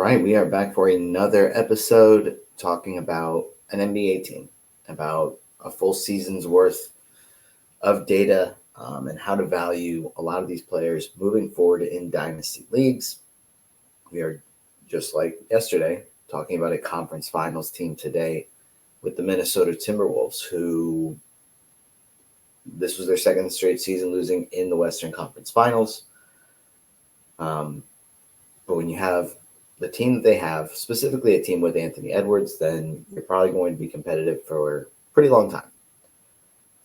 right, we are back for another episode talking about an NBA team, about a full season's worth of data and how to value a lot of these players moving forward in dynasty leagues. We are just like yesterday talking about a conference finals team today with the Minnesota Timberwolves, who this was their second straight season losing in the Western Conference Finals. But when you have the team that they have, specifically a team with Anthony Edwards, then you're probably going to be competitive for a pretty long time.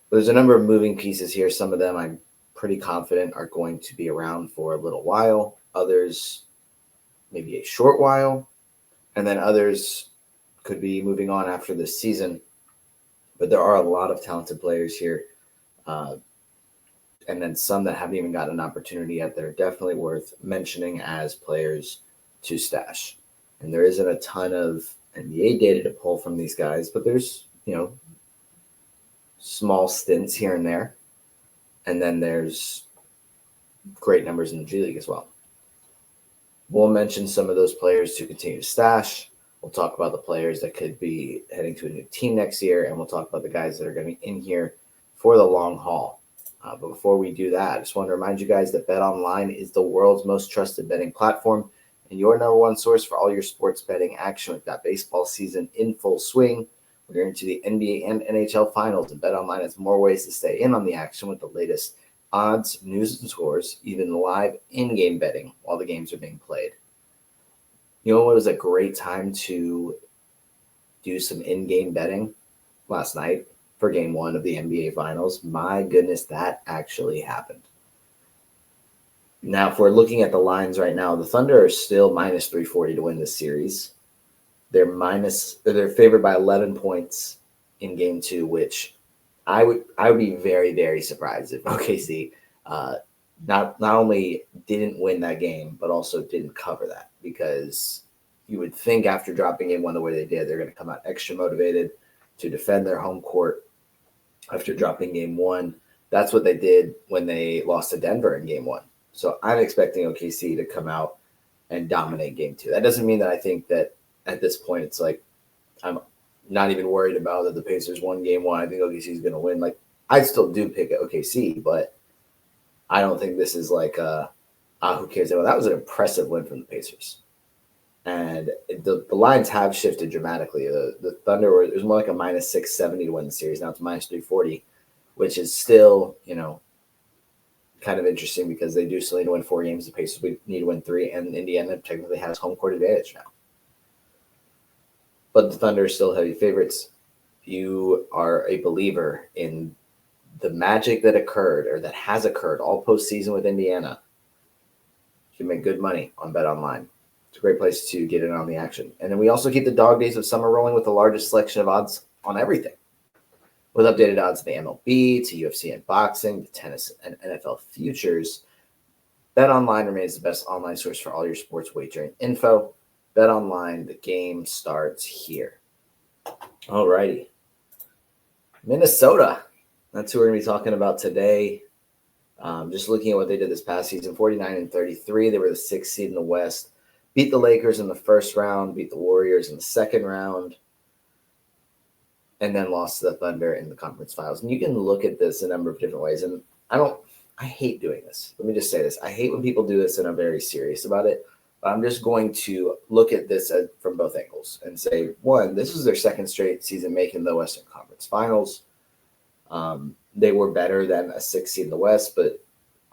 But there's a number of moving pieces here. Some of them I'm pretty confident are going to be around for a little while. Others, maybe a short while. And then others could be moving on after this season. But there are a lot of talented players here. And then some that haven't even gotten an opportunity yet that are definitely worth mentioning as players to stash. And there isn't a ton of NBA data to pull from these guys, but there's, small stints here and there. And then there's great numbers in the G League as well. We'll mention some of those players to continue to stash. We'll talk about the players that could be heading to a new team next year, and we'll talk about the guys that are going to be in here for the long haul. But before we do that, I just want to remind you guys that BetOnline is the world's most trusted betting platform and your number one source for all your sports betting action. We've got baseball season in full swing. We're into the NBA and NHL finals, and BetOnline has more ways to stay in on the action with the latest odds, news, and scores, even live in-game betting while the games are being played. You know what was a great time to do some in-game betting? Last night for game one of the NBA finals. My goodness, that actually happened. Now, if we're looking at the lines right now, the Thunder are still minus 340 to win this series. They're favored by 11 points in game two, which I would be very, very surprised if OKC not only didn't win that game, but also didn't cover that, because you would think after dropping game one the way they did, they're going to come out extra motivated to defend their home court after dropping game one. That's what they did when they lost to Denver in game one. So I'm expecting OKC to come out and dominate game two. That doesn't mean that I think that at this point it's like I'm not even worried about that the Pacers won game one. I think OKC is going to win. Like, I still do pick OKC, but I don't think this is like who cares? Well, that was an impressive win from the Pacers. And the lines have shifted dramatically. The Thunder, it was more like a minus 670 to win the series. Now it's minus 340, which is still, kind of interesting because they do still need to win 4 games. The Pacers need to win 3, and Indiana technically has home court advantage now. But the Thunder are still heavy favorites. You are a believer in the magic that occurred or that has occurred all postseason with Indiana. You can make good money on BetOnline. It's a great place to get in on the action. And then we also keep the dog days of summer rolling with the largest selection of odds on everything. With updated odds to the MLB, to UFC and boxing, to tennis and NFL futures, BetOnline remains the best online source for all your sports wagering info. BetOnline, the game starts here. All righty. Minnesota. That's who we're going to be talking about today. Just looking at what they did this past season, 49-33. They were the 6th seed in the West. Beat the Lakers in the first round, beat the Warriors in the second round, and then lost to the Thunder in the conference finals. And you can look at this a number of different ways. And I hate doing this. Let me just say this. I hate when people do this and are very serious about it. But I'm just going to look at this from both angles and say, one, this was their second straight season making the Western Conference Finals. They were better than a 6th seed in the West, but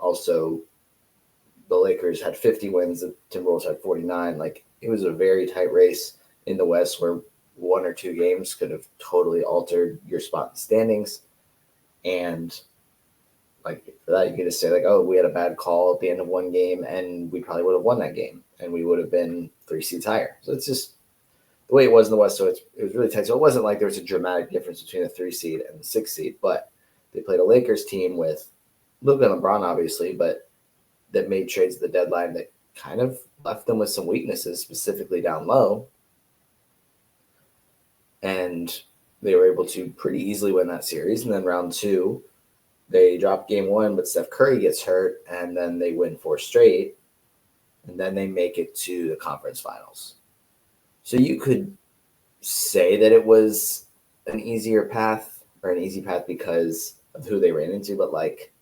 also the Lakers had 50 wins. The Timberwolves had 49. Like, it was a very tight race in the West where 1 or 2 games could have totally altered your spot in the standings. And like, for that, you get to say like, oh, we had a bad call at the end of one game and we probably would have won that game and we would have been 3 seeds higher. So it's just the way it was in the West. So it was really tight. So it wasn't like there was a dramatic difference between the 3 seed and the 6 seed, but they played a Lakers team with Luka and LeBron, obviously, but that made trades at the deadline that kind of left them with some weaknesses, specifically down low. And they were able to pretty easily win that series. And then round 2, they dropped game 1, but Steph Curry gets hurt, and then they win 4 straight. and then they make it to the conference finals. So you could say that it was an easier path or an easy path because of who they ran into, but like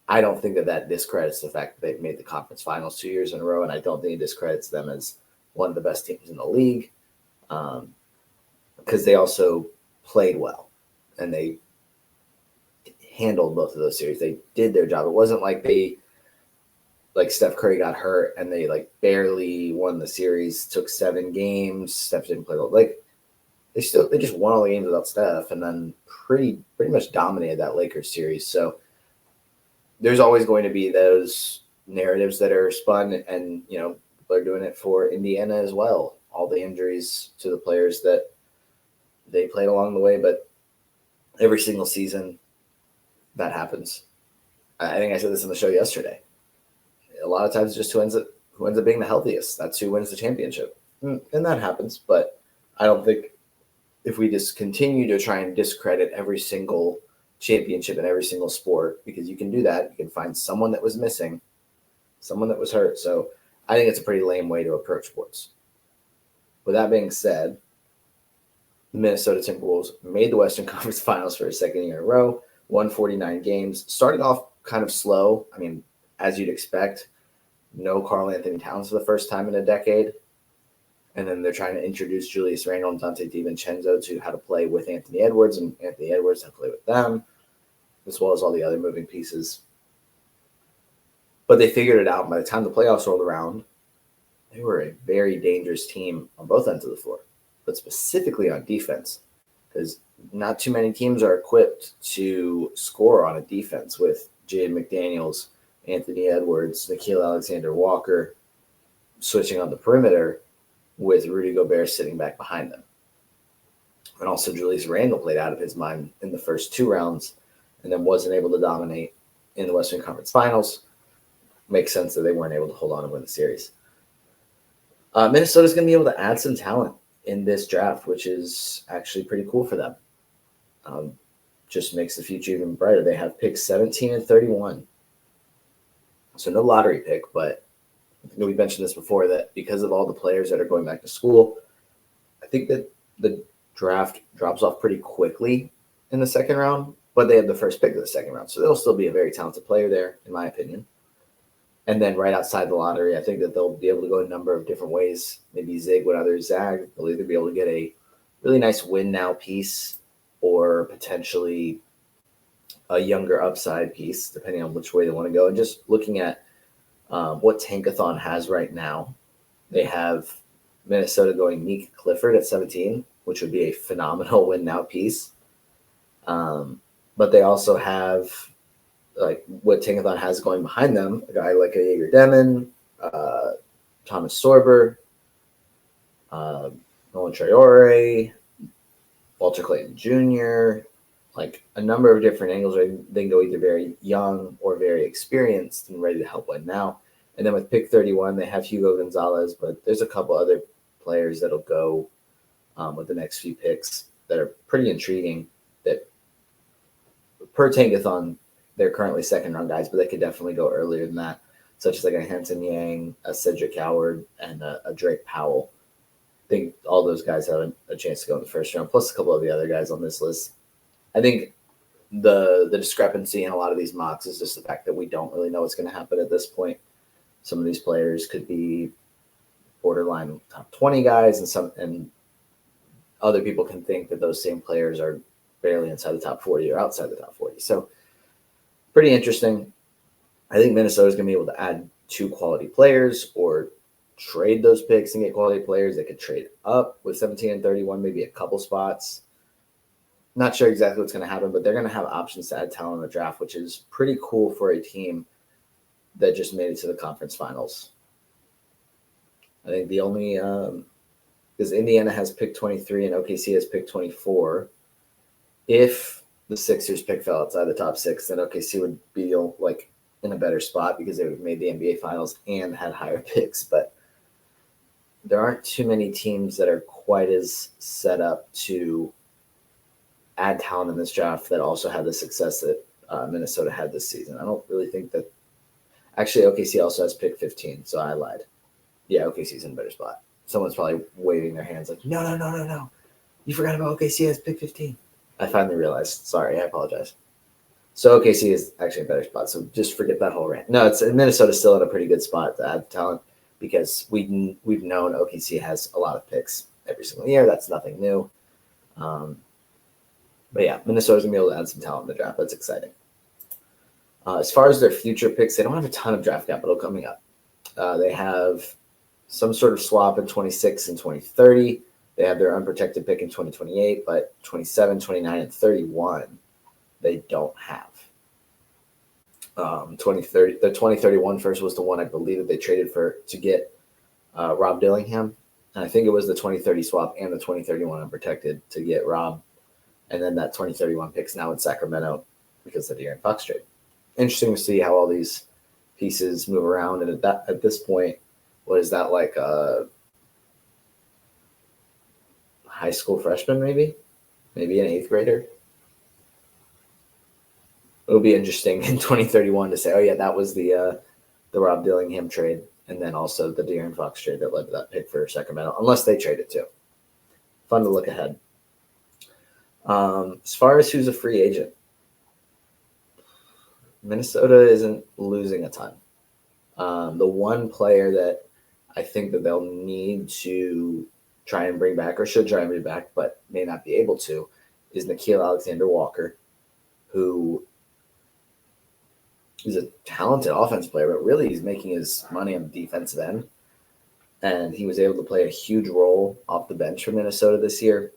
I don't think that discredits the fact that they've made the conference finals 2 years in a row, and I don't think it discredits them as one of the best teams in the league because they also played well and they handled both of those series. They did their job. It wasn't like Steph Curry got hurt and they like barely won the series, took 7 games. Steph didn't play well. Like they just won all the games without Steph and then pretty much dominated that Lakers series. So there's always going to be those narratives that are spun, and people are doing it for Indiana as well. All the injuries to the players that they played along the way, but every single season that happens. I think I said this in the show yesterday. A lot of times, it's just who ends up being the healthiest. That's who wins the championship, and that happens. But I don't think if we just continue to try and discredit every single championship in every single sport, because you can do that. You can find someone that was missing, someone that was hurt. So I think it's a pretty lame way to approach sports. With that being said, the Minnesota Timberwolves made the Western Conference Finals for a second year in a row, won 49 games, started off kind of slow. I mean, as you'd expect, no Karl Anthony Towns for the first time in a decade. And then they're trying to introduce Julius Randle and Dante DiVincenzo to how to play with Anthony Edwards, and Anthony Edwards how to play with them, as well as all the other moving pieces. But they figured it out. By the time the playoffs rolled around, they were a very dangerous team on both ends of the floor, but specifically on defense, because not too many teams are equipped to score on a defense with Jaden McDaniels, Anthony Edwards, Nickeil Alexander-Walker switching on the perimeter with Rudy Gobert sitting back behind them. And also Julius Randle played out of his mind in the first 2 rounds and then wasn't able to dominate in the Western Conference Finals. Makes sense that they weren't able to hold on and win the series. Minnesota's going to be able to add some talent in this draft, which is actually pretty cool for them. Just makes the future even brighter. They have picks 17 and 31. So no lottery pick, but we mentioned this before, that because of all the players that are going back to school, I think that the draft drops off pretty quickly in the second round, but they have the first pick of the second round. So they'll still be a very talented player there, in my opinion. And then right outside the lottery, I think that they'll be able to go a number of different ways. Maybe zig when others zag. They'll either be able to get a really nice win now piece or potentially a younger upside piece, depending on which way they want to go. And just looking at what Tankathon has right now, they have Minnesota going Meek Clifford at 17, which would be a phenomenal win now piece. But they also have like what Tankathon has going behind them, a guy like a Jaeger Demon, Thomas Sorber, Nolan Traore, Walter Clayton Jr., like a number of different angles where they can go either very young or very experienced and ready to help win now. And then with pick 31, they have Hugo Gonzalez, but there's a couple other players that'll go with the next few picks that are pretty intriguing that per Tankathon, they're currently second round guys, but they could definitely go earlier than that, such as like a Hanson Yang, a Cedric Howard, and a Drake Powell. I think all those guys have a chance to go in the first round, plus a couple of the other guys on this list. I think the discrepancy in a lot of these mocks is just the fact that we don't really know what's going to happen at this point. Some of these players could be borderline top 20 guys, and other people can think that those same players are barely inside the top 40 or outside the top 40. So pretty interesting. I think Minnesota's going to be able to add 2 quality players or trade those picks and get quality players. They could trade up with 17 and 31, maybe a couple spots. Not sure exactly what's going to happen, but they're going to have options to add talent in the draft, which is pretty cool for a team that just made it to the conference finals. I think the only because Indiana has pick 23 and OKC has pick 24. If the Sixers pick fell outside the top 6, then OKC would be like in a better spot because they would have made the NBA Finals and had higher picks. But there aren't too many teams that are quite as set up to add talent in this draft that also had the success that Minnesota had this season. I don't really think that. Actually, OKC also has pick 15, so I lied. Yeah, OKC's in a better spot. Someone's probably waving their hands like, no. You forgot about OKC has pick 15. I finally realized. Sorry, I apologize. So OKC is actually a better spot. So just forget that whole rant. No, it's Minnesota's still in a pretty good spot to add talent because we've known OKC has a lot of picks every single year. That's nothing new. But yeah, Minnesota's gonna be able to add some talent in the draft. That's exciting. As far as their future picks, they don't have a ton of draft capital coming up. They have some sort of swap in 26 and 2030. They have their unprotected pick in 2028, but 27, 29, and 31, they don't have. 2030, the 2031 first was the one I believe that they traded for to get Rob Dillingham. And I think it was the 2030 swap and the 2031 unprotected to get Rob. And then that 2031 pick's now in Sacramento because of the De'Aaron Fox trade. Interesting to see how all these pieces move around. And at this point, what is that, like a high school freshman maybe an 8th grader? It'll be interesting in 2031 to say, oh yeah, that was the Rob Dillingham trade, and then also the De'Aaron Fox trade that led to that pick for Sacramento, unless they trade it too. Fun to look ahead. As far as who's a free agent, Minnesota isn't losing a ton. The one player that I think that they'll need to try and bring back, or should try and bring back, but may not be able to, is Nickeil Alexander-Walker, who is a talented offense player, but really he's making his money on the defensive end. And he was able to play a huge role off the bench for Minnesota this year.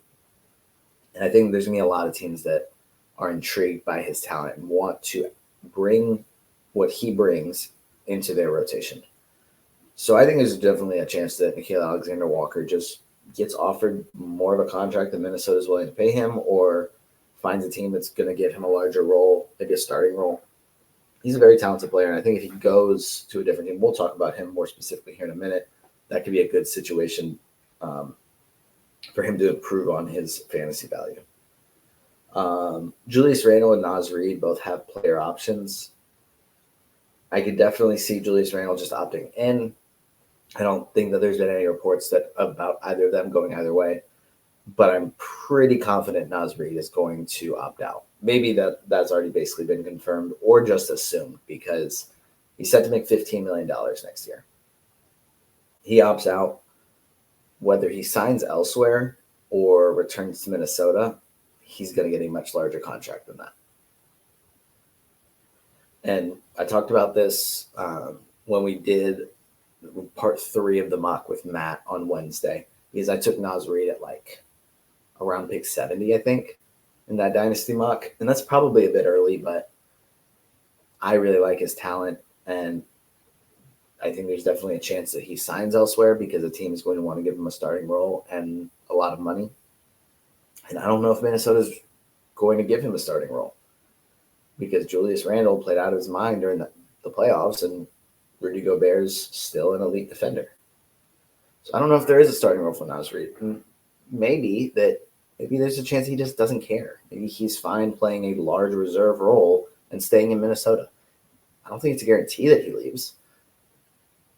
And I think there's going to be a lot of teams that are intrigued by his talent and want to bring what he brings into their rotation. So I think there's definitely a chance that Nickeil Alexander-Walker just gets offered more of a contract than Minnesota is willing to pay him, or finds a team that's going to give him a larger role, maybe a starting role. He's a very talented player, and I think if he goes to a different team, we'll talk about him more specifically here in a minute, that could be a good situation for him to improve on his fantasy value. Julius Randle and Naz Reid both have player options. I could definitely see Julius Randle just opting in. I don't think that there's been any reports that about either of them going either way, but I'm pretty confident Naz Reid is going to opt out. Maybe that's already basically been confirmed or just assumed because he's set to make $15 million next year. He opts out. Whether he signs elsewhere or returns to Minnesota, he's going to get a much larger contract than that. And I talked about this when we did part 3 of the mock with Matt on Wednesday, because I took Naz Reid at like around pick 70, I think, in that Dynasty mock. And that's probably a bit early, but I really like his talent. And I think there's definitely a chance that he signs elsewhere because the team is going to want to give him a starting role and a lot of money. And I don't know if Minnesota's going to give him a starting role because Julius Randle played out of his mind during the playoffs, and Rudy Gobert's still an elite defender. So I don't know if there is a starting role for Naz Reid. Maybe there's a chance he just doesn't care. Maybe he's fine playing a large reserve role and staying in Minnesota. I don't think it's a guarantee that he leaves.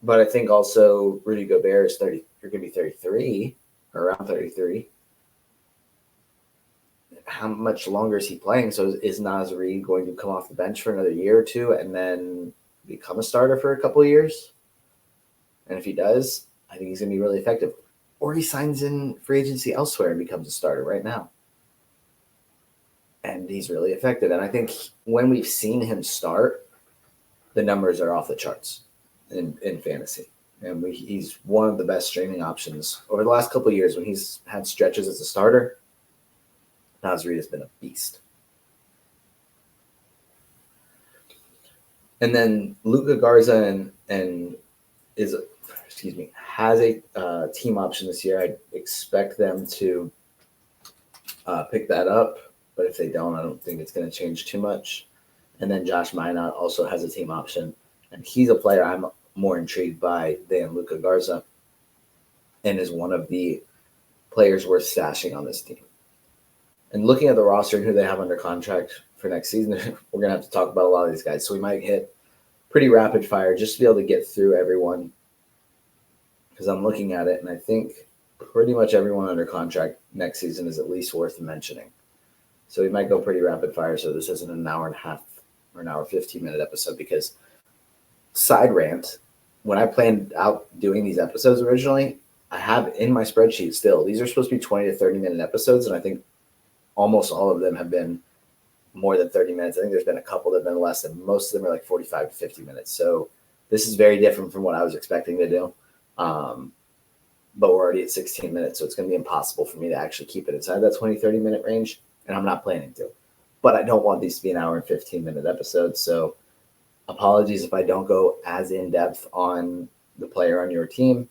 But I think also Rudy Gobert is 30. You're going to be 33, or around 33. How much longer is he playing? So is Naz Reid going to come off the bench for another year or two and then become a starter for a couple of years? And if he does, I think he's going to be really effective. Or he signs in free agency elsewhere and becomes a starter right now. And he's really effective. And I think when we've seen him start, the numbers are off the charts in fantasy. And he's one of the best streaming options over the last couple of years when he's had stretches as a starter. Naz Reid has been a beast. And then Luka Garza has a team option this year. I expect them to pick that up, but if they don't, I don't think it's going to change too much. And then Josh Minot also has a team option, and he's a player I'm more intrigued by than Luka Garza, and is one of the players worth stashing on this team. And looking at the roster and who they have under contract for next season, we're going to have to talk about a lot of these guys. So we might hit pretty rapid fire just to be able to get through everyone, because I'm looking at it and I think pretty much everyone under contract next season is at least worth mentioning. So we might go pretty rapid fire. So this isn't an hour and a half or an hour 15-minute episode, because side rant, when I planned out doing these episodes originally, I have in my spreadsheet still, these are supposed to be 20 to 30-minute episodes, and I think almost all of them have been more than 30 minutes. I think there's been a couple that have been less, and most of them are like 45 to 50 minutes. So this is very different from what I was expecting to do. But we're already at 16 minutes, so it's going to be impossible for me to actually keep it inside that 20, 30-minute range, and I'm not planning to. But I don't want these to be an hour and 15-minute episodes, so apologies if I don't go as in-depth on the player on your team.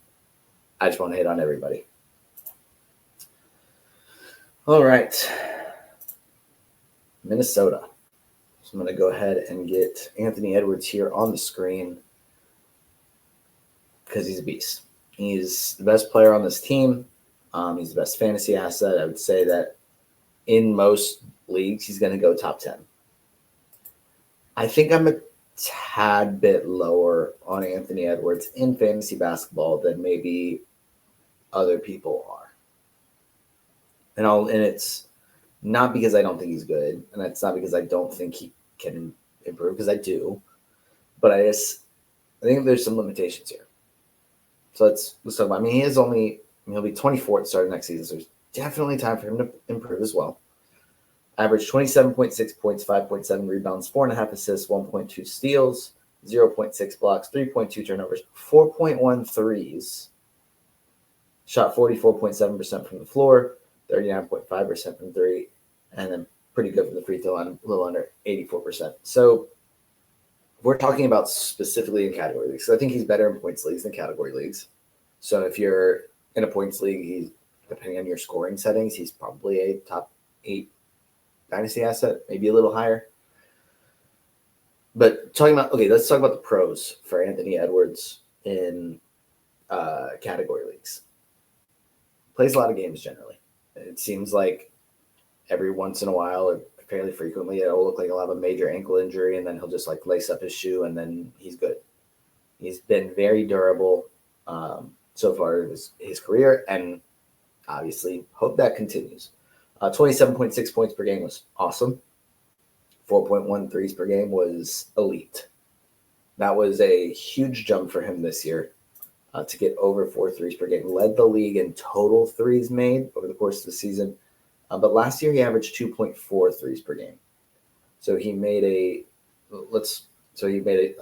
I just want to hit on everybody. All right. Minnesota. So I'm going to go ahead and get Anthony Edwards here on the screen because he's a beast. He's the best player on this team. He's the best fantasy asset. I would say that in most leagues, he's going to go top 10. I think I'm a tad bit lower on Anthony Edwards in fantasy basketball than maybe other people are. And it's not because I don't think he's good, and it's not because I don't think he can improve, because I do. But I think there's some limitations here. So let's talk about. I mean, he'll be 24 at the start of next season, so there's definitely time for him to improve as well. Average 27.6 points, 5.7 rebounds, 4.5 assists, 1.2 steals, 0.6 blocks, 3.2 turnovers, 4.1 threes. Shot 44.7% from the floor, 39.5% from three, and then pretty good from the free throw line, a little under 84%. So we're talking about specifically in category leagues. So I think he's better in points leagues than category leagues. So if you're in a points league, he's, depending on your scoring settings, he's probably a top 8 Dynasty asset, maybe a little higher. But let's talk about the pros for Anthony Edwards in category leagues. Plays a lot of games generally. It seems like every once in a while, or fairly frequently, it'll look like he'll have a major ankle injury, and then he'll just like lace up his shoe, and then he's good. He's been very durable so far in his career, and obviously hope that continues. 27.6 points per game was awesome. 4.1 threes per game was elite. That was a huge jump for him this year to get over 4 threes per game. Led the league in total threes made over the course of the season. But last year he averaged 2.4 threes per game. So he made a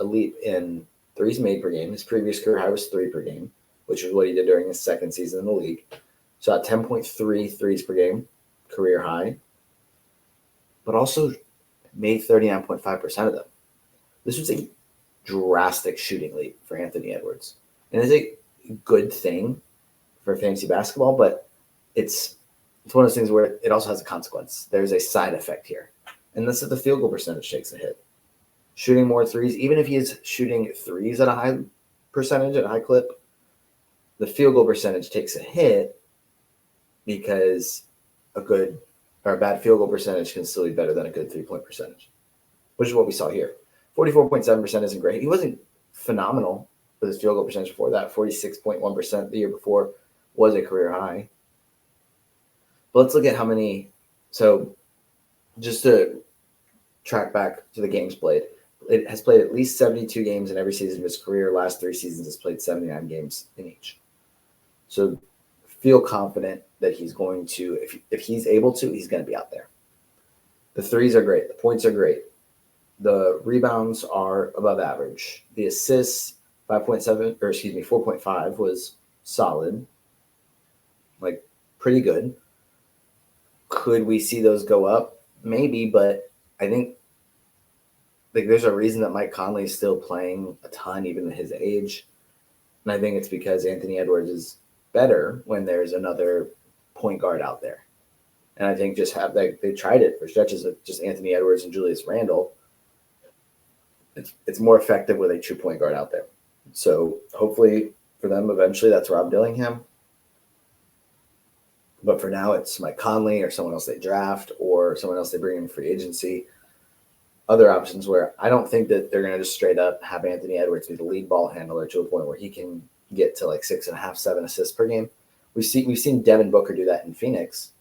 leap in threes made per game. His previous career high was 3 per game, which is what he did during his second season in the league. So at 10.3 threes per game, career high, but also made 39.5% of them. This was a drastic shooting leap for Anthony Edwards. And it's a good thing for fantasy basketball, but it's one of those things where it also has a consequence. There's a side effect here. And that's that the field goal percentage takes a hit. Shooting more threes, even if he is shooting threes at a high percentage, at a high clip, the field goal percentage takes a hit because a bad field goal percentage can still be better than a good 3-point percentage, which is what we saw here. 44.7% isn't great. He wasn't phenomenal with his field goal percentage before that. 46.1% the year before was a career high. But let's look at how many. So just to track back to the games played, it has played at least 72 games in every season of his career. Last 3 seasons has played 79 games in each. So feel confident that he's going to, if he's able to, he's going to be out there. The threes are great. The points are great. The rebounds are above average. The assists, 4.5 was solid, like pretty good. Could we see those go up? Maybe, but I think there's a reason that Mike Conley is still playing a ton, even at his age. And I think it's because Anthony Edwards is better when there's another point guard out there. And I think they tried it for stretches of just Anthony Edwards and Julius Randle. It's more effective with a true point guard out there. So hopefully for them, eventually that's Rob Dillingham. But for now, it's Mike Conley or someone else they draft or someone else they bring in free agency. other options where I don't think that they're going to just straight up have Anthony Edwards be the lead ball handler to a point where he can get to like 6.5, 7 assists per game. We've seen Devin Booker do that in Phoenix,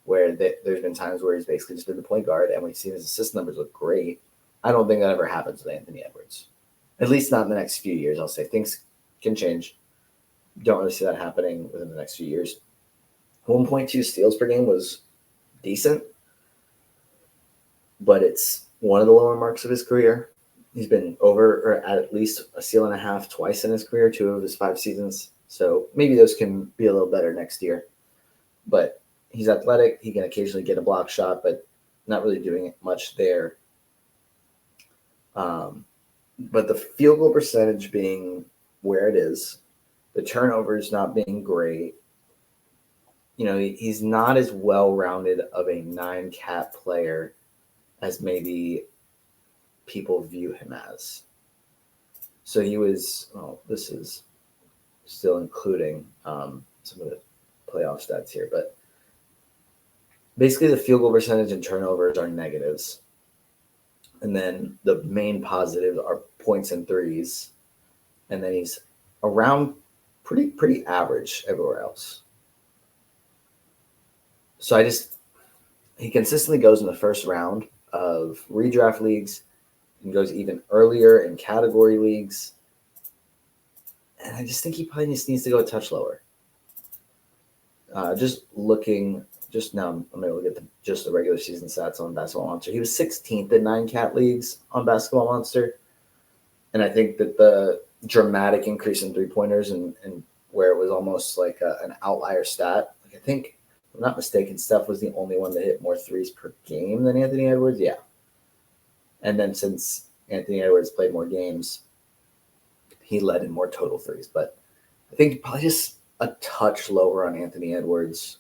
where there's been times where he's basically just been the point guard, and we've seen his assist numbers look great. I don't think that ever happens with Anthony Edwards, at least not in the next few years. I'll say things can change. Don't really see that happening within the next few years. 1.2 steals per game was decent, but it's one of the lower marks of his career. He's been over or at least a steal and a half twice in his career, 2 of his 5 seasons. So maybe those can be a little better next year. But he's athletic. He can occasionally get a block shot, but not really doing much there. But the field goal percentage being where it is, the turnovers not being great, he's not as well-rounded of a 9-cat player as maybe people view him as. So he was, this is still including some of the playoff stats here, but basically the field goal percentage and turnovers are negatives. And then the main positives are points and threes. And then he's around pretty average everywhere else. So he consistently goes in the first round of redraft leagues and goes even earlier in category leagues. And I just think he probably just needs to go a touch lower. Just now, I'm able to get just the regular season stats on Basketball Monster. He was 16th in 9-cat leagues on Basketball Monster. And I think that the dramatic increase in three-pointers and where it was almost like an outlier stat. I think, if I'm not mistaken, Steph was the only one that hit more threes per game than Anthony Edwards. Yeah. And then since Anthony Edwards played more games, he led in more total threes. But I think probably just a touch lower on Anthony Edwards,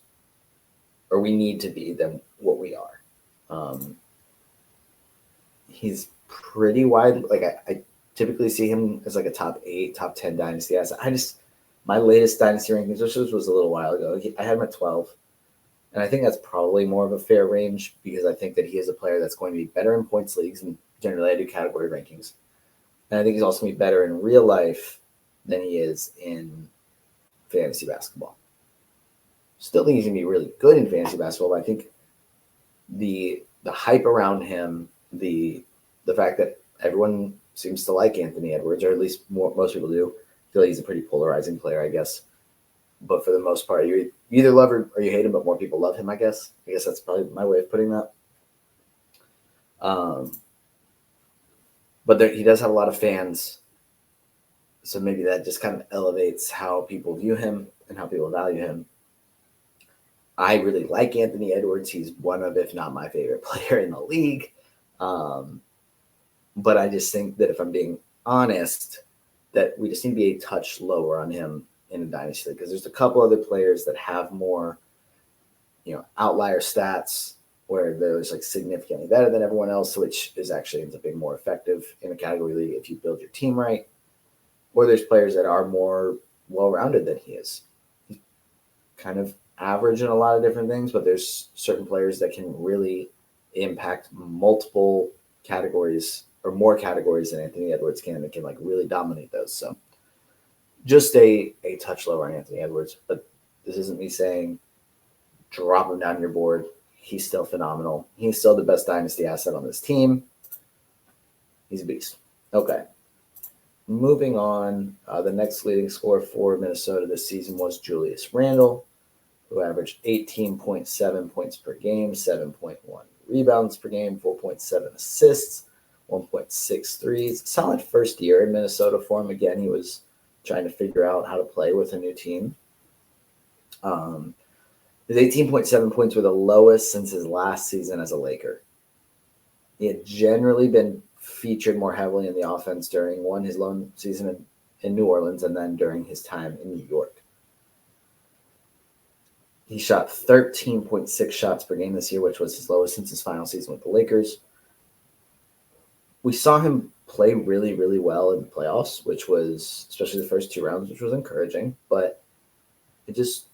or we need to be, than what we are. He's pretty wide. Like I typically see him as like a top 8, top 10 dynasty asset. My latest dynasty rankings, which was a little while ago, I had him at 12. And I think that's probably more of a fair range because I think that he is a player that's going to be better in points leagues, and generally I do category rankings. And I think he's also going to be better in real life than he is in fantasy basketball. Still think he's going to be really good in fantasy basketball, but I think the hype around him, the fact that everyone seems to like Anthony Edwards, or at least most people do, feel like he's a pretty polarizing player, I guess. But for the most part, you either love or you hate him, but more people love him, I guess. I guess that's probably my way of putting that. But he does have a lot of fans, so maybe that just kind of elevates how people view him and how people value him. I really like Anthony Edwards. He's one of, if not my favorite player in the league. But I just think that if I'm being honest, that we just need to be a touch lower on him in a dynasty league, because there's a couple other players that have more, outlier stats where they're like significantly better than everyone else, which is actually ends up being more effective in a category league if you build your team right. Or there's players that are more well-rounded than he is. He's kind of average in a lot of different things, but there's certain players that can really impact multiple categories or more categories than Anthony Edwards can, and can like really dominate those. So just a touch lower on Anthony Edwards, but this isn't me saying drop him down your board. He's still phenomenal. He's still the best dynasty asset on this team. He's a beast. Okay. Moving on, the next leading scorer for Minnesota this season was Julius Randle, who averaged 18.7 points per game, 7.1 rebounds per game, 4.7 assists, 1.6 threes. Solid first year in Minnesota for him. Again, he was trying to figure out how to play with a new team. His 18.7 points were the lowest since his last season as a Laker. He had generally been featured more heavily in the offense during his lone season in New Orleans, and then during his time in New York. He shot 13.6 shots per game this year, which was his lowest since his final season with the Lakers. We saw him play really, really well in the playoffs, which was, especially the first 2 rounds, which was encouraging, but he just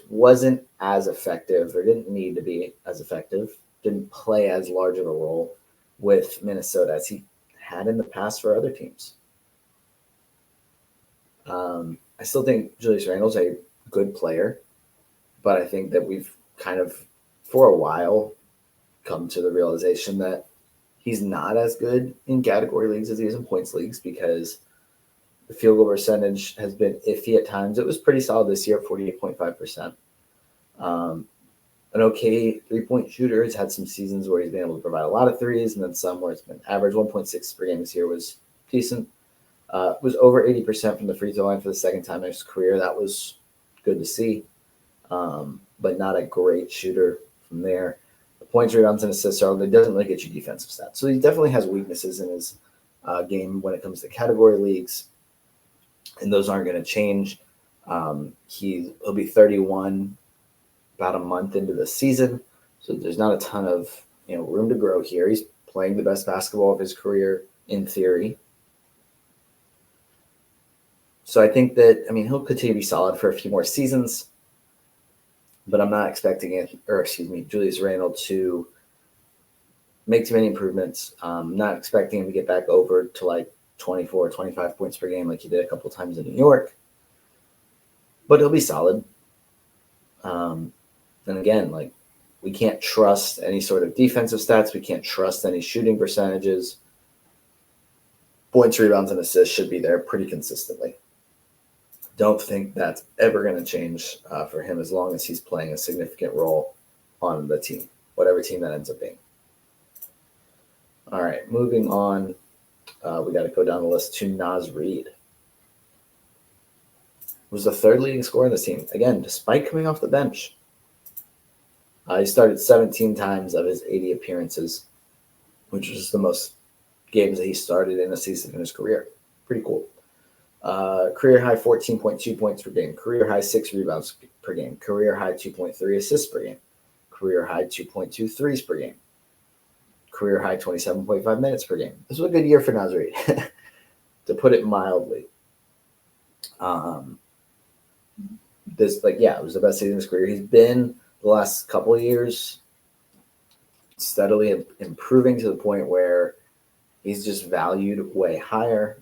wasn't as effective, or didn't need to be as effective, didn't play as large of a role. with Minnesota as he had in the past for other teams. I still think Julius Randle's a good player, but I think that we've kind of, for a while, come to the realization that he's not as good in category leagues as he is in points leagues because the field goal percentage has been iffy at times. It was pretty solid this year at 48.5%. An okay three-point shooter. He's had some seasons where he's been able to provide a lot of threes, and then some where it's been average. 1.6 per game this year was decent. Was over 80% from the free throw line for the second time in his career. That was good to see, but not a great shooter from there. The points, rebounds, and assists are, it doesn't really get you defensive stats. So he definitely has weaknesses in his game when it comes to category leagues, and those aren't going to change. He'll be 31 about a month into the season, so there's not a ton of room to grow here. He's playing the best basketball of his career in theory. So I think that, he'll continue to be solid for a few more seasons, but I'm not expecting Julius Randle to make too many improvements. I'm not expecting him to get back over to like 24, 25 points per game like he did a couple times in New York, but he'll be solid. And again, like, we can't trust any sort of defensive stats. We can't trust any shooting percentages. Points, rebounds, and assists should be there pretty consistently. Don't think that's ever going to change for him as long as he's playing a significant role on the team, whatever team that ends up being. All right, moving on. We got to go down the list to Naz Reid. Was the third leading scorer on this team. Again, despite coming off the bench. He started 17 times of his 80 appearances, which was the most games that he started in a season in his career. Pretty cool. Career high 14.2 points per game. Career high 6 rebounds per game. Career high 2.3 assists per game. Career high 2.2 threes per game. Career high 27.5 minutes per game. This was a good year for Naz Reid, to put it mildly. It was the best season of his career. He's been the last couple of years steadily improving to the point where he's just valued way higher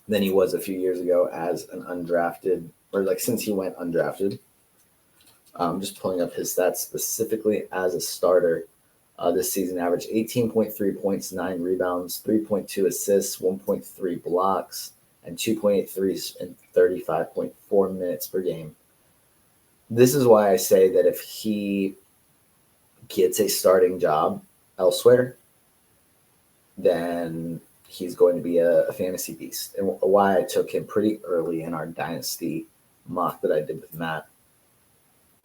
than he was a few years ago as an undrafted, or like since he went undrafted. Just pulling up his stats specifically as a starter. This season averaged 18.3 points, 9 rebounds, 3.2 assists, 1.3 blocks, and 2.8 threes in 35.4 minutes per game. This is why I say that if he gets a starting job elsewhere, then he's going to be a fantasy beast. And why I took him pretty early in our Dynasty mock that I did with Matt.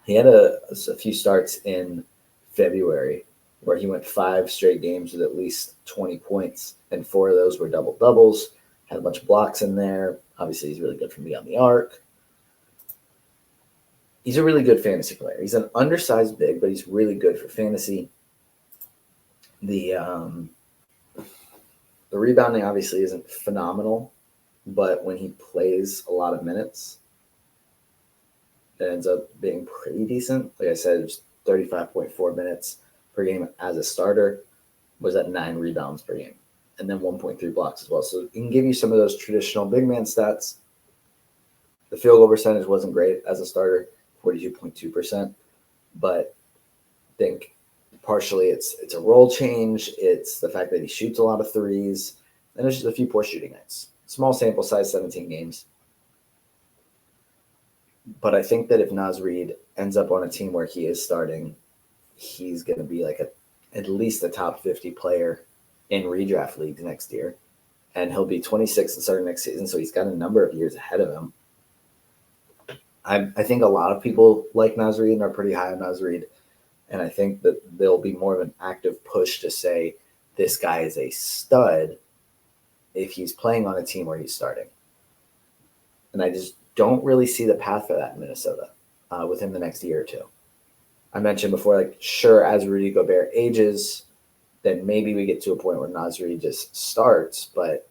He had a few starts in February where he went 5 straight games with at least 20 points, and 4 of those were double-doubles, had a bunch of blocks in there. Obviously, he's really good from beyond the arc. He's a really good fantasy player. He's an undersized big, but he's really good for fantasy. The rebounding obviously isn't phenomenal, but when he plays a lot of minutes, it ends up being pretty decent. Like I said, it was 35.4 minutes per game as a starter, was at 9 rebounds per game, and then 1.3 blocks as well. So it can give you some of those traditional big man stats. The field goal percentage wasn't great as a starter, 42.2%, but I think partially it's a role change. It's the fact that he shoots a lot of threes, and there's just a few poor shooting nights. Small sample size, 17 games. But I think that if Naz Reid ends up on a team where he is starting, he's going to be like at least a top 50 player in redraft leagues next year. And he'll be 26 and starting next season, so he's got a number of years ahead of him. I think a lot of people like Naz Reid and are pretty high on Naz Reid. And I think that there'll be more of an active push to say this guy is a stud if he's playing on a team where he's starting. And I just don't really see the path for that in Minnesota within the next year or two. I mentioned before, like, sure, as Rudy Gobert ages, then maybe we get to a point where Naz Reid just starts. But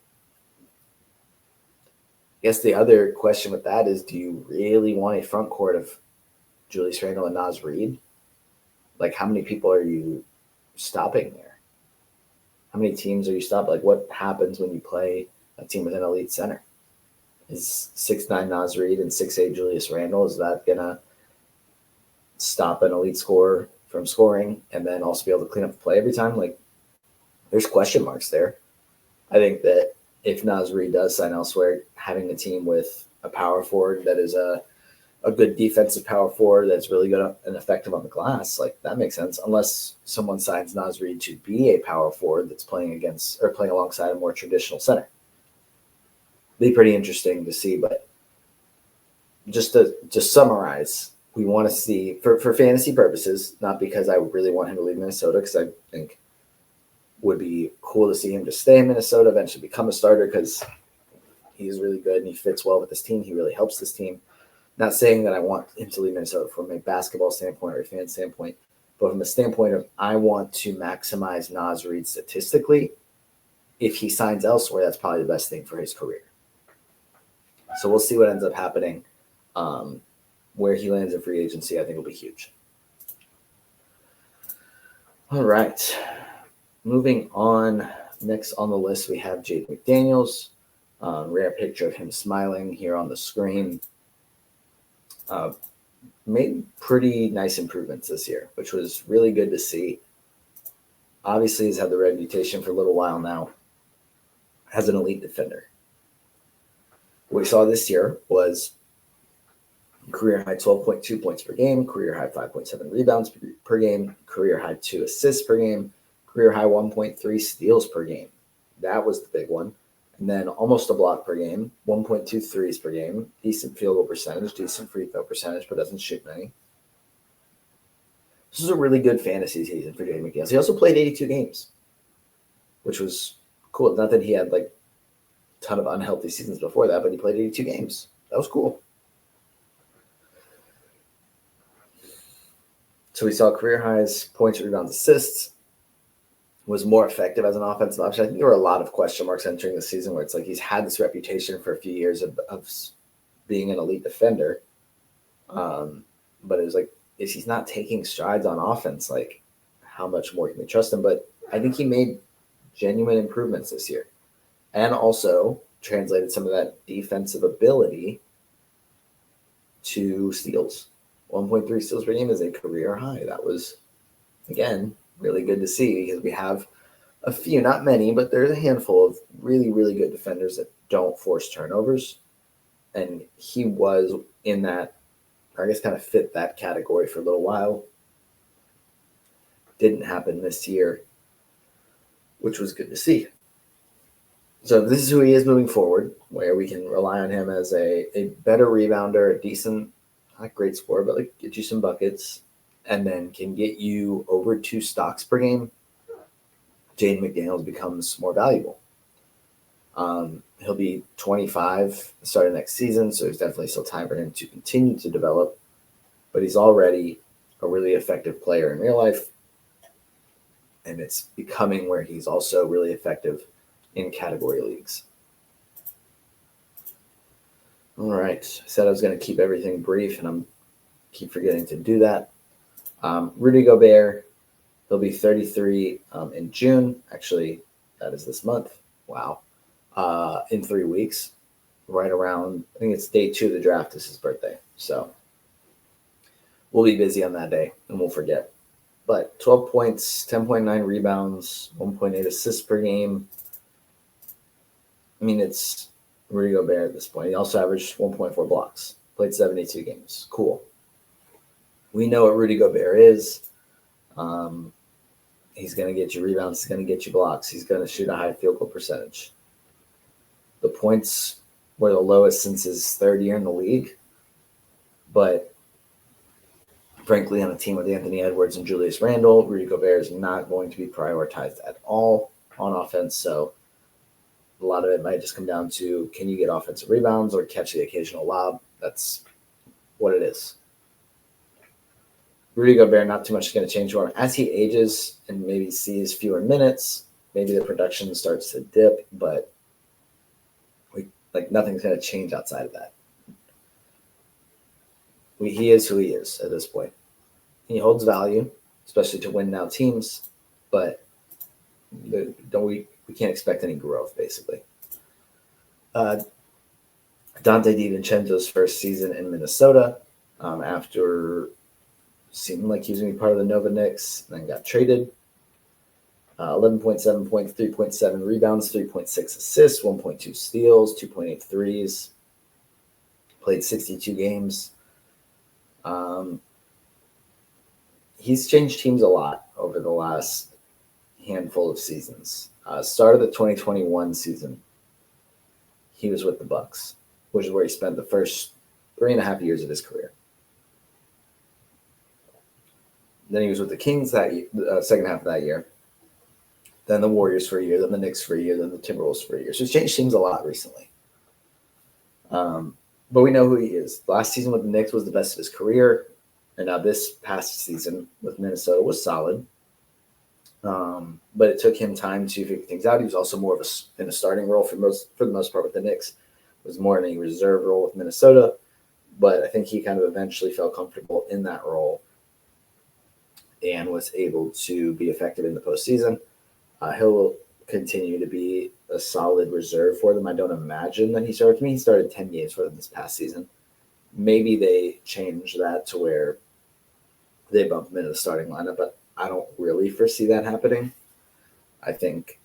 I guess the other question with that is, do you really want a front court of Julius Randle and Naz Reid? Like, how many people are you stopping there? how many teams are you stopped? Like, what happens when you play a team with an elite center? Is 6'9" Naz Reid and 6'8" Julius Randle, is that going to stop an elite scorer from scoring and then also be able to clean up the play every time? Like, there's question marks there. I think that if Naz Reid does sign elsewhere, having a team with a power forward that is a good defensive power forward that's really good and effective on the glass, like that makes sense. Unless someone signs Naz Reid to be a power forward that's playing against or playing alongside a more traditional center. Be pretty interesting to see. But just to summarize, we want to see for fantasy purposes, not because I really want him to leave Minnesota, because I think would be cool to see him just stay in Minnesota, eventually become a starter, because he's really good and he fits well with this team. He really helps this team. Not saying that I want him to leave Minnesota from a basketball standpoint or a fan standpoint, but from a standpoint of I want to maximize Naz Reid statistically. If he signs elsewhere, that's probably the best thing for his career. So we'll see what ends up happening. Where he lands in free agency, I think will be huge. All right. Moving on. Next on the list, we have Jaden McDaniels. Rare picture of him smiling here on the screen. Made pretty nice improvements this year, which was really good to see. Obviously, he's had the reputation for a little while now as an elite defender. What we saw this year was career high 12.2 points per game, career high 5.7 rebounds per game, career high 2 assists per game, career high 1.3 steals per game. That was the big one. And then almost a block per game, 1.2 threes per game, decent field goal percentage, decent free throw percentage, but doesn't shoot many. This is a really good fantasy season for Jaden McDaniels. He also played 82 games, which was cool. Not that he had like a ton of unhealthy seasons before that, but he played 82 games. That was cool. So we saw career highs, points, rebounds, assists. Was more effective as an offensive option. I think there were a lot of question marks entering the season where it's like he's had this reputation for a few years of being an elite defender. But it was like, if he's not taking strides on offense, like how much more can we trust him? But I think he made genuine improvements this year and also translated some of that defensive ability to steals. 1.3 steals per game is a career high. That was, again, really good to see because we have a few, not many, but there's a handful of really, really good defenders that don't force turnovers. And he was in that, I guess, kind of fit that category for a little while. Didn't happen this year, which was good to see. So this is who he is moving forward, where we can rely on him as a better rebounder, a decent, not great scorer, but like get you some buckets, and then can get you over 2 stocks per game. Jaden McDaniels becomes more valuable. He'll be 25 starting next season, so there's definitely still time for him to continue to develop. But he's already a really effective player in real life, and it's becoming where he's also really effective in category leagues. All right. I said I was going to keep everything brief, and I'm keep forgetting to do that. Rudy Gobert, he'll be 33 in June. Actually, that is this month. Wow. In 3 weeks, right around, I think it's day 2 of the draft is his birthday. So we'll be busy on that day, and we'll forget. But 12 points, 10.9 rebounds, 1.8 assists per game. I mean, it's Rudy Gobert at this point. He also averaged 1.4 blocks, played 72 games. Cool. We know what Rudy Gobert is. He's going to get you rebounds. He's going to get you blocks. He's going to shoot a high field goal percentage. The points were the lowest since his third year in the league. But frankly, on a team with Anthony Edwards and Julius Randle, Rudy Gobert is not going to be prioritized at all on offense. So a lot of it might just come down to, can you get offensive rebounds or catch the occasional lob? That's what it is. Rudy Gobert, not too much is going to change for him. As he ages and maybe sees fewer minutes, maybe the production starts to dip, but nothing's going to change outside of that. He is who he is at this point. He holds value, especially to win now teams, but We can't expect any growth, basically. Dante DiVincenzo's first season in Minnesota, after seeming like he was going to be part of the Nova Knicks, then got traded. 11.7 points, 3.7 rebounds, 3.6 assists, 1.2 steals, 2.8 threes. Played 62 games. He's changed teams a lot over the last handful of seasons. Start of the 2021 season, he was with the Bucks, which is where he spent the first 3.5 years of his career. Then he was with the Kings that second half of that year. Then the Warriors for a year, then the Knicks for a year, then the Timberwolves for a year. So he's changed teams a lot recently. But we know who he is. Last season with the Knicks was the best of his career. And now this past season with Minnesota was solid. But it took him time to figure things out. He was also more of in a starting role for the most part with the Knicks. Was more in a reserve role with Minnesota. But I think he kind of eventually felt comfortable in that role and was able to be effective in the postseason. He'll continue to be a solid reserve for them. I don't imagine that he started. He started 10 games for them this past season. Maybe they change that to where they bump him into the starting lineup, but I don't really foresee that happening. I think,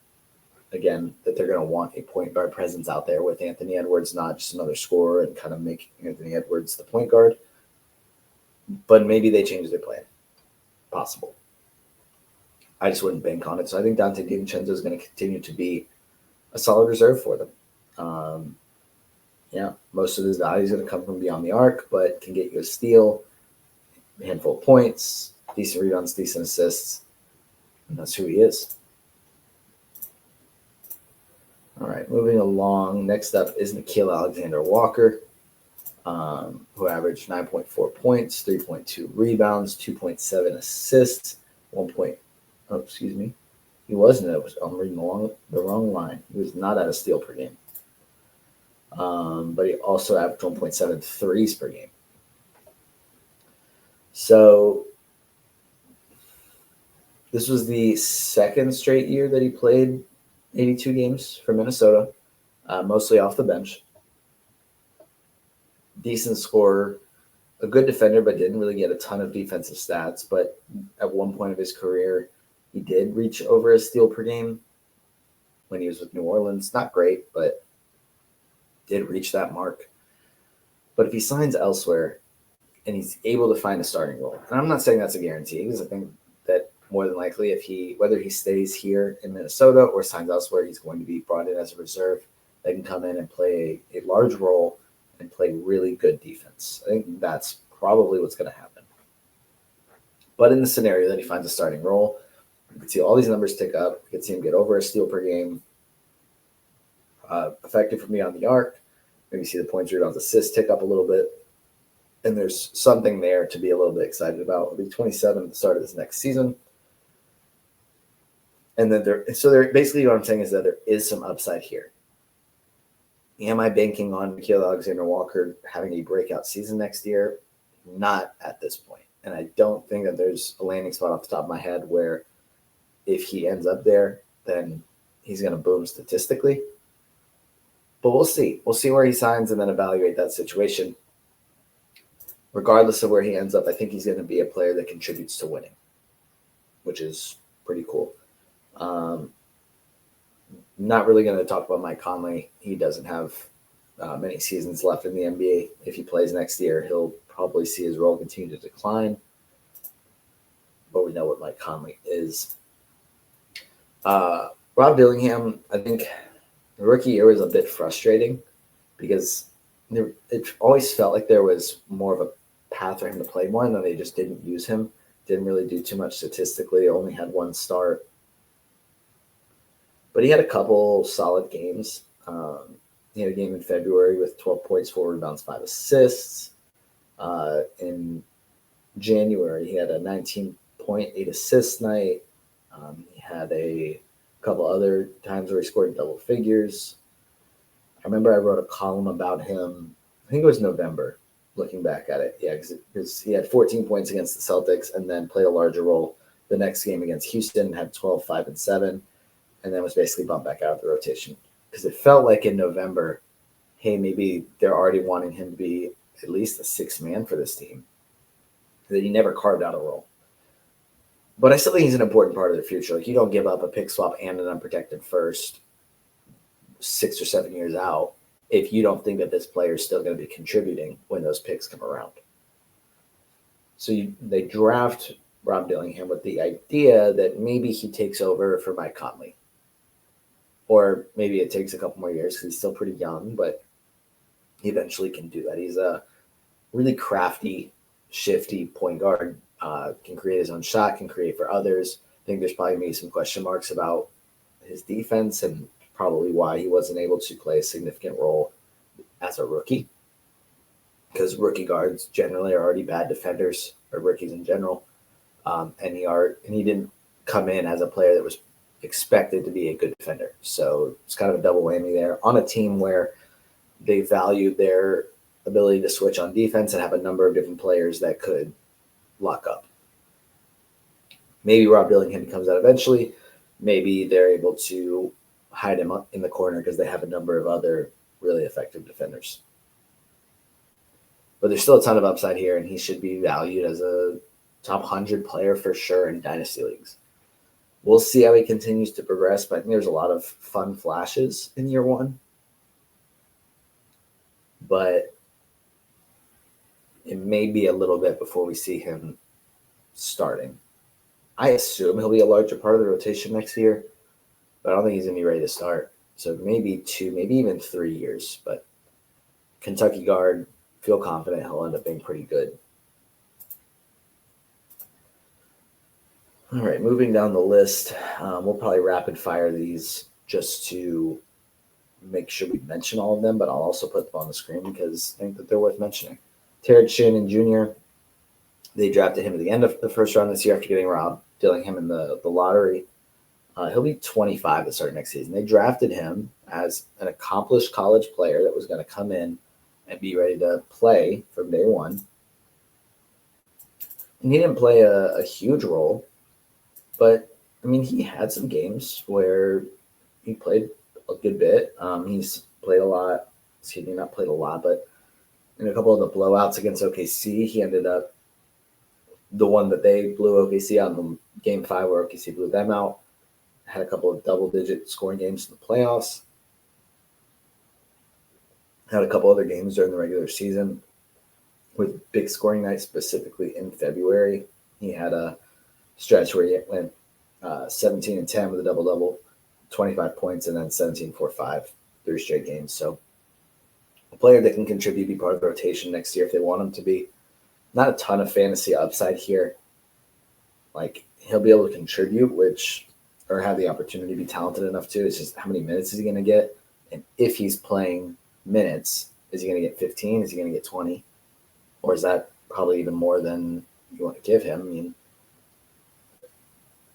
again, that they're going to want a point guard presence out there with Anthony Edwards, not just another scorer, and kind of make Anthony Edwards the point guard. But maybe they change their plan. Possible. I just wouldn't bank on it. So I think Dante DiVincenzo is going to continue to be a solid reserve for them. Most of his value is going to come from beyond the arc, but can get you a steal, a handful of points, decent rebounds, decent assists, and that's who he is. All right, moving along. Next up is Nickeil Alexander-Walker, who averaged 9.4 points, 3.2 rebounds, 2.7 assists, 1 point. Oh, excuse me. He wasn't. I'm reading the wrong line. He was not at a steal per game. But he also averaged 1.7 threes per game. So this was the second straight year that he played 82 games for Minnesota, mostly off the bench. Decent scorer, a good defender, but didn't really get a ton of defensive stats. But at one point of his career, he did reach over a steal per game when he was with New Orleans. Not great, but did reach that mark. But if he signs elsewhere and he's able to find a starting role, and I'm not saying that's a guarantee, because I think that more than likely, whether he stays here in Minnesota or signs elsewhere, he's going to be brought in as a reserve that can come in and play a large role and play really good defense. I think that's probably what's going to happen. But in the scenario that he finds a starting role, you can see all these numbers tick up. You can see him get over a steal per game, effective from beyond the arc. Maybe see the points, rebounds, assists tick up a little bit. And there's something there to be a little bit excited about. He'll be 27 at the start of this next season. And then basically what I'm saying is that there is some upside here. Am I banking on Nickeil Alexander-Walker having a breakout season next year? Not at this point. And I don't think that there's a landing spot off the top of my head where if he ends up there, then he's going to boom statistically. But we'll see. We'll see where he signs and then evaluate that situation. Regardless of where he ends up, I think he's going to be a player that contributes to winning, which is pretty cool. Not really going to talk about Mike Conley. He doesn't have many seasons left in the NBA. If he plays next year, he'll probably see his role continue to decline. But we know what Mike Conley is. Rob Dillingham, I think the rookie year was a bit frustrating because it always felt like there was more of a path for him to play more, and then they just didn't use him. Didn't really do too much statistically. Only had one start. But he had a couple solid games. He had a game in February with 12 points, 4 rebounds, 5 assists. In January, he had a 19-point, 8 assist night. He had a couple other times where he scored double figures. I remember I wrote a column about him. I think it was November, looking back at it. Yeah, because he had 14 points against the Celtics and then played a larger role the next game against Houston, had 12, 5, and 7. and then was basically bumped back out of the rotation because it felt like in November, hey, maybe they're already wanting him to be at least a sixth man for this team. That he never carved out a role. But I still think he's an important part of the future. Like, you don't give up a pick swap and an unprotected first 6 or 7 years out if you don't think that this player is still going to be contributing when those picks come around. So they draft Rob Dillingham with the idea that maybe he takes over for Mike Conley. Or maybe it takes a couple more years because he's still pretty young, but he eventually can do that. He's a really crafty, shifty point guard, can create his own shot, can create for others. I think there's probably maybe some question marks about his defense and probably why he wasn't able to play a significant role as a rookie. Because rookie guards generally are already bad defenders, or rookies in general. And he didn't come in as a player that was expected to be a good defender. So it's kind of a double whammy there on a team where they value their ability to switch on defense and have a number of different players that could lock up. Maybe Rob Dillingham comes out eventually. Maybe they're able to hide him up in the corner because they have a number of other really effective defenders. But there's still a ton of upside here, and he should be valued as a top 100 player for sure in Dynasty leagues. We'll see how he continues to progress, but I think there's a lot of fun flashes in year one. But it may be a little bit before we see him starting. I assume he'll be a larger part of the rotation next year, but I don't think he's going to be ready to start. So maybe 2, maybe even 3 years. But Kentucky guard, feel confident he'll end up being pretty good. All right, moving down the list, we'll probably rapid fire these just to make sure we mention all of them, but I'll also put them on the screen because I think that they're worth mentioning. Terrence Shannon Jr., they drafted him at the end of the first round this year after getting Rob Dillingham in the lottery. He'll be 25 to start next season. They drafted him as an accomplished college player that was going to come in and be ready to play from day one. And he didn't play a huge role, but, I mean, he had some games where he played a good bit. He's played a lot. Not played a lot, but in a couple of the blowouts against OKC, he ended up the one that they blew OKC out in Game 5 where OKC blew them out. Had a couple of double-digit scoring games in the playoffs. Had a couple other games during the regular season with big scoring nights, specifically in February. He had a stretch where he went 17-10 with a double-double, 25 points, and then 17-4-5, 3 straight games. So a player that can contribute, be part of the rotation next year if they want him to be. Not a ton of fantasy upside here. Like, he'll be able to contribute, or have the opportunity to be talented enough to. It's just how many minutes is he going to get? And if he's playing minutes, is he going to get 15? Is he going to get 20? Or is that probably even more than you want to give him? I mean,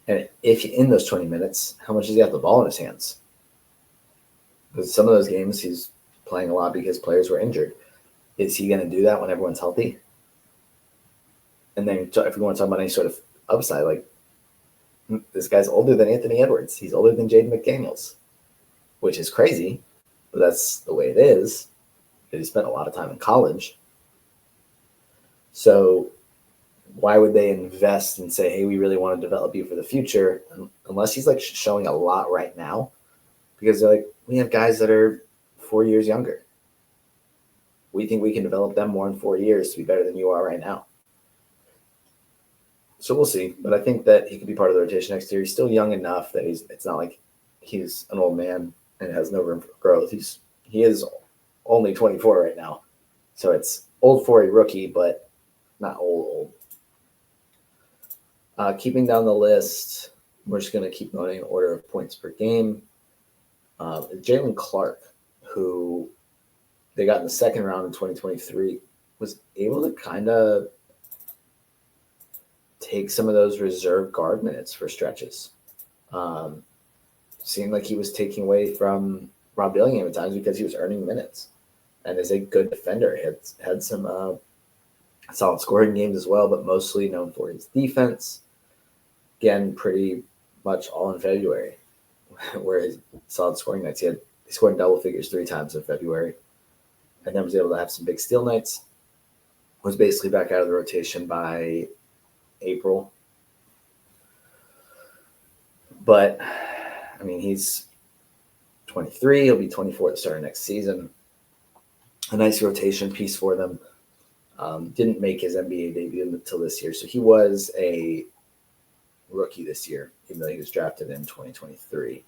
and if in those 20 minutes, how much does he have the ball in his hands? Because some of those games he's playing a lot because players were injured. Is he going to do that when everyone's healthy? And then if we want to talk about any sort of upside, like, this guy's older than Anthony Edwards. He's older than Jaden McDaniels, which is crazy, but that's the way it is. He spent a lot of time in college. So why would they invest and say, hey, we really want to develop you for the future, unless he's like showing a lot right now? Because they're like, we have guys that are 4 years younger. We think we can develop them more in 4 years to be better than you are right now. So we'll see. But I think that he could be part of the rotation next year. He's still young enough that it's not like he's an old man and has no room for growth. He is only 24 right now. So it's old for a rookie, but not old. Keeping down the list, we're just going to keep going in order of points per game. Jalen Clark, who they got in the second round in 2023, was able to kind of take some of those reserve guard minutes for stretches. Seemed like he was taking away from Rob Dillingham at times because he was earning minutes and is a good defender. He had some solid scoring games as well, but mostly known for his defense. Again, pretty much all in February where his solid scoring nights. He scored in double figures 3 times in February, and then was able to have some big steal nights. Was basically back out of the rotation by April. But, I mean, he's 23. He'll be 24 at the start of next season. A nice rotation piece for them. Didn't make his NBA debut until this year. So he was a rookie this year, even though he was drafted in 2023.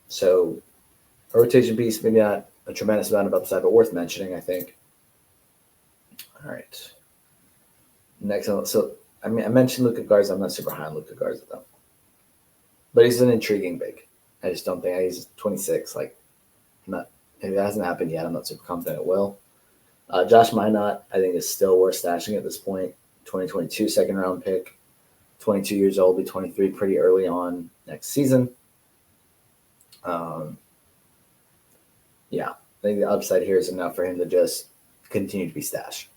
So a rotation piece, maybe not a tremendous amount of upside, but worth mentioning, I think. All right. Next, so I mentioned Luka Garza. I'm not super high on Luka Garza, though. But he's an intriguing big. I just don't think he's 26. Like, if it hasn't happened yet, I'm not super confident it will. Josh Minot, I think, is still worth stashing at this point. 2022 second-round pick. 22 years old, be 23 pretty early on next season. Yeah, I think the upside here is enough for him to just continue to be stashed.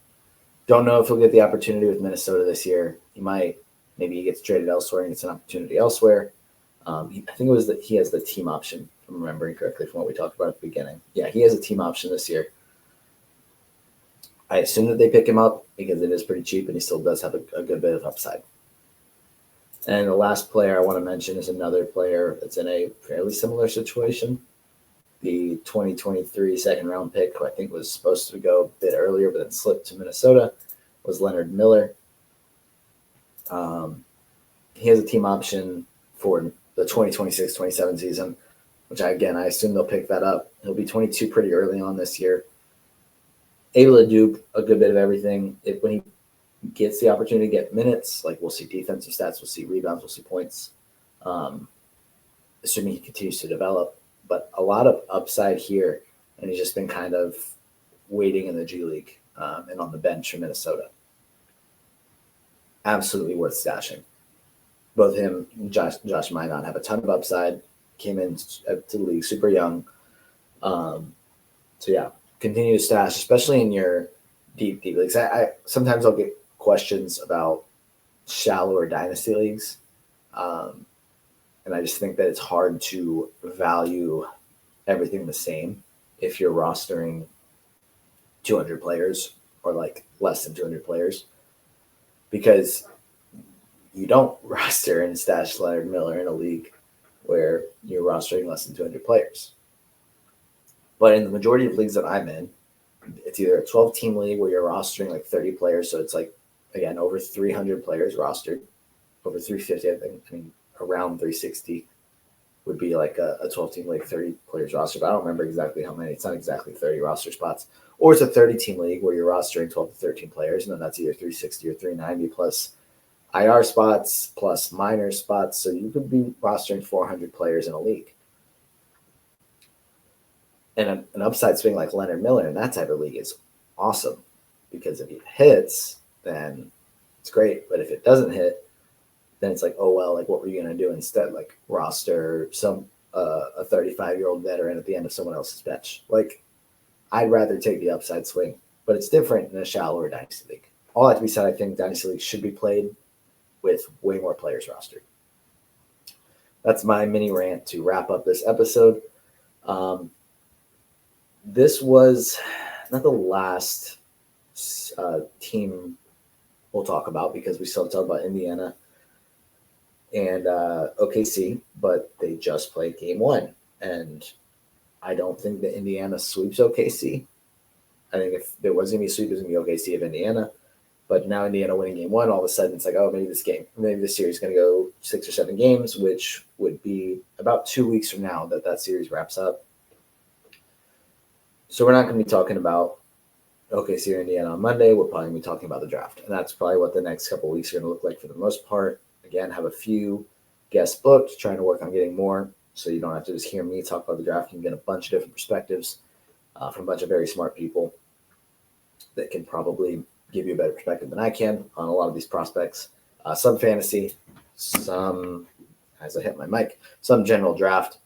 Don't know if he'll get the opportunity with Minnesota this year. He might. Maybe he gets traded elsewhere and gets an opportunity elsewhere. I think it was that he has the team option, if I'm remembering correctly from what we talked about at the beginning. Yeah, he has a team option this year. I assume that they pick him up because it is pretty cheap and he still does have a good bit of upside. And the last player I want to mention is another player that's in a fairly similar situation. The 2023 second-round pick, who I think was supposed to go a bit earlier but then slipped to Minnesota, was Leonard Miller. He has a team option for the 2026-27 season, which I assume they'll pick that up. He'll be 22 pretty early on this year. Able to do a good bit of everything. When he gets the opportunity to get minutes, like we'll see defensive stats, we'll see rebounds, we'll see points, assuming he continues to develop. But a lot of upside here, and he's just been kind of waiting in the G League and on the bench for Minnesota. Absolutely worth stashing. Both him and Josh Minot have a ton of upside. Came into the league super young. So yeah, continue to stash, especially in your deep leagues. I sometimes I'll get questions about shallower dynasty leagues. And I just think that it's hard to value everything the same if you're rostering 200 players or like less than 200 players, because you don't roster and stash Leonard Miller in a league where you're rostering less than 200 players. But in the majority of leagues that I'm in, it's either a 12-team league where you're rostering like 30 players. So it's like, again, over 300 players rostered, over 350, I think. I mean, around 360 would be like a 12-team league, 30 players rostered. But I don't remember exactly how many. It's not exactly 30 roster spots. Or it's a 30-team league where you're rostering 12 to 13 players, and then that's either 360 or 390 plus IR spots plus minor spots. So you could be rostering 400 players in a league. And an upside swing like Leonard Miller in that type of league is awesome, because if he hits, then it's great. But if it doesn't hit, then it's like, oh, well, like what were you going to do instead? Like roster a 35-year-old veteran at the end of someone else's bench. Like, I'd rather take the upside swing, but it's different in a shallower dynasty league. All that to be said, I think dynasty leagues should be played with way more players rostered. That's my mini rant to wrap up this episode. This was not the last team we'll talk about, because we still talk about Indiana and OKC, but they just played game 1. And I don't think that Indiana sweeps OKC. I think if there was going to be a sweep, it was going to be OKC of Indiana. But now Indiana winning game 1, all of a sudden it's like, oh, maybe this series is going to go 6 or 7 games, which would be about 2 weeks from now that series wraps up. So we're not going to be talking about OKC or Indiana on Monday. We're probably going to be talking about the draft. And that's probably what the next couple of weeks are going to look like for the most part. Again, have a few guests booked, trying to work on getting more, so you don't have to just hear me talk about the draft. You can get a bunch of different perspectives from a bunch of very smart people that can probably give you a better perspective than I can on a lot of these prospects. Some fantasy, some, as I hit my mic, some general draft.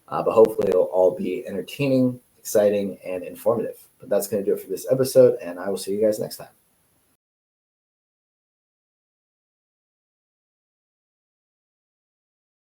But hopefully it'll all be entertaining, exciting, and informative. But that's going to do it for this episode, and I will see you guys next time.